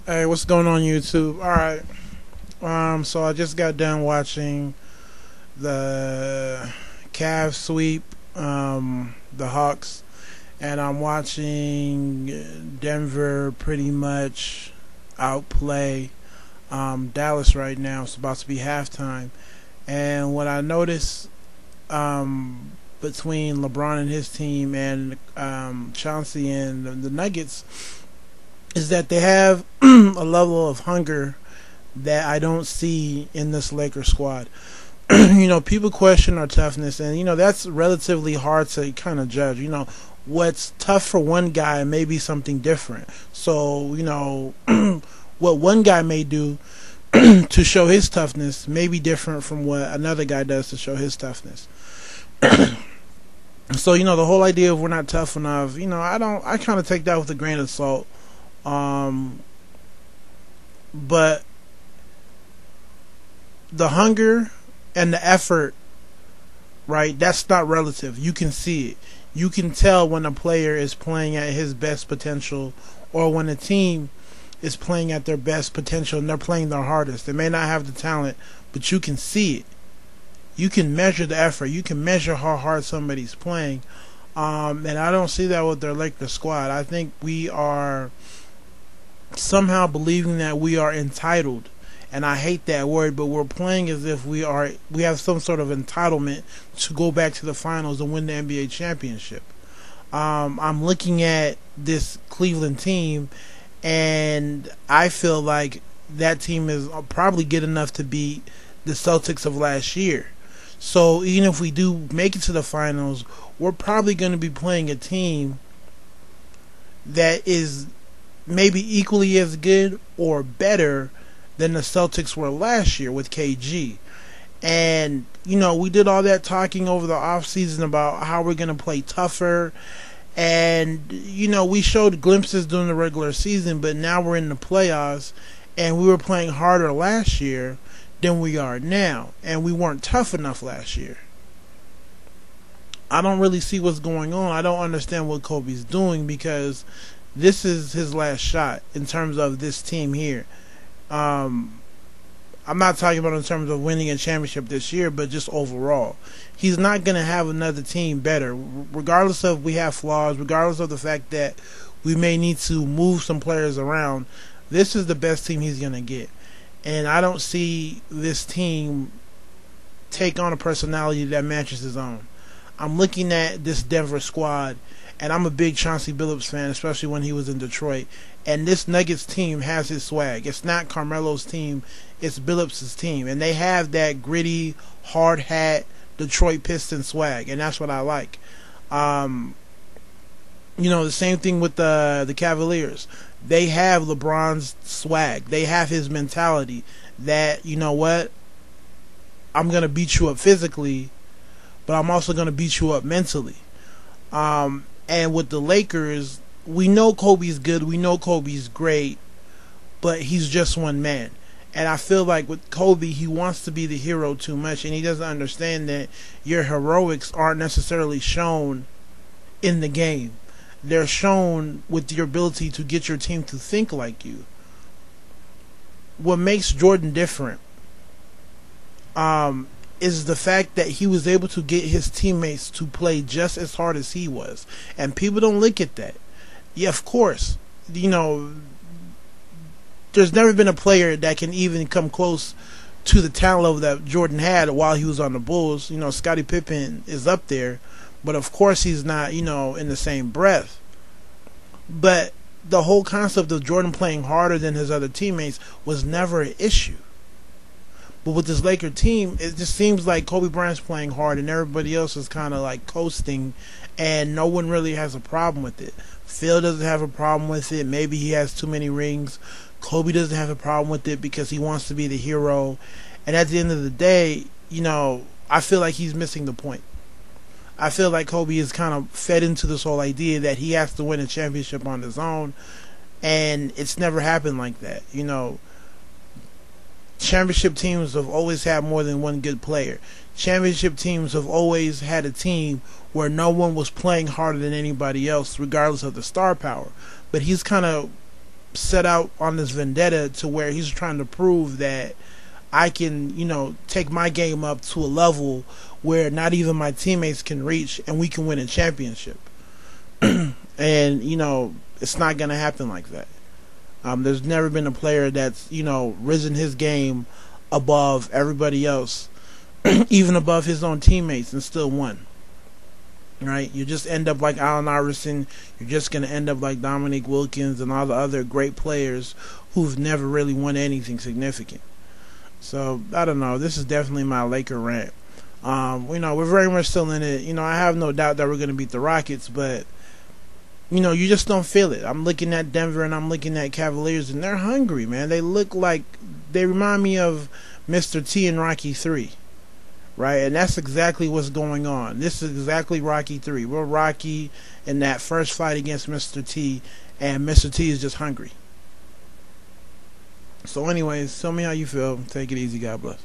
Hey, what's going on YouTube? All right. So I just got done watching the Cavs sweep the Hawks, and I'm watching Denver pretty much outplay Dallas right now. It's about to be halftime, and what I noticed between LeBron and his team and Chauncey and the Nuggets is that they have a level of hunger that I don't see in this Lakers squad. People question our toughness, and that's relatively hard to kind of judge. What's tough for one guy may be something different. So, what one guy may do to show his toughness may be different from what another guy does to show his toughness. So, the whole idea of we're not tough enough, I kind of take that with a grain of salt. But the hunger and the effort, right, that's not relative. You can see it. You can tell when a player is playing at his best potential or when a team is playing at their best potential and they're playing their hardest. They may not have the talent, but you can see it. You can measure the effort. You can measure how hard somebody's playing. And I don't see that with their Lakers squad. I think we are somehow believing that we are entitled, and I hate that word, but we're playing as if we have some sort of entitlement to go back to the finals and win the NBA championship. I'm looking at this Cleveland team, and I feel like that team is probably good enough to beat the Celtics of last year. So even if we do make it to the finals, we're probably going to be playing a team that is maybe equally as good or better than the Celtics were last year with KG. And, we did all that talking over the offseason about how we're going to play tougher. And, we showed glimpses during the regular season, but now we're in the playoffs, and we were playing harder last year than we are now. And we weren't tough enough last year. I don't really see what's going on. I don't understand what Kobe's doing, because this is his last shot in terms of this team here. I'm not talking about in terms of winning a championship this year, but just overall. He's not going to have another team better. Regardless of we have flaws, regardless of the fact that we may need to move some players around, this is the best team he's going to get. And I don't see this team take on a personality that matches his own. I'm looking at this Denver squad, and I'm a big Chauncey Billups fan, especially when he was in Detroit. And this Nuggets team has his swag. It's not Carmelo's team, it's Billups' team. And they have that gritty, hard hat, Detroit Pistons swag, and that's what I like. The same thing with the Cavaliers. They have LeBron's swag. They have his mentality that, I'm going to beat you up physically, but I'm also going to beat you up mentally. And with the Lakers, we know Kobe's good, we know Kobe's great, but he's just one man. And I feel like with Kobe, he wants to be the hero too much, and he doesn't understand that your heroics aren't necessarily shown in the game. They're shown with your ability to get your team to think like you. What makes Jordan different is the fact that he was able to get his teammates to play just as hard as he was. And people don't look at that. Yeah, of course, there's never been a player that can even come close to the talent level that Jordan had while he was on the Bulls. Scottie Pippen is up there, but of course he's not, in the same breath. But the whole concept of Jordan playing harder than his other teammates was never an issue. But with this Laker team, it just seems like Kobe Bryant's playing hard and everybody else is kind of like coasting, and no one really has a problem with it. Phil doesn't have a problem with it. Maybe he has too many rings. Kobe doesn't have a problem with it because he wants to be the hero. And at the end of the day, I feel like he's missing the point. I feel like Kobe is kind of fed into this whole idea that he has to win a championship on his own, and it's never happened like that. Championship teams have always had more than one good player. Championship teams have always had a team where no one was playing harder than anybody else, regardless of the star power. But he's kind of set out on this vendetta to where he's trying to prove that I can, take my game up to a level where not even my teammates can reach, and we can win a championship. And it's not going to happen like that. There's never been a player that's risen his game above everybody else, even above his own teammates, and still won. Right? You just end up like Allen Iverson. You're just going to end up like Dominique Wilkins and all the other great players who've never really won anything significant. So I don't know. This is definitely my Laker rant. We're very much still in it. I have no doubt that we're going to beat the Rockets, but you just don't feel it. I'm looking at Denver and I'm looking at Cavaliers, and they're hungry, man. They remind me of Mr. T in Rocky 3, right? And that's exactly what's going on. This is exactly Rocky 3. We're Rocky in that first fight against Mr. T, and Mr. T is just hungry. So anyways, tell me how you feel. Take it easy. God bless.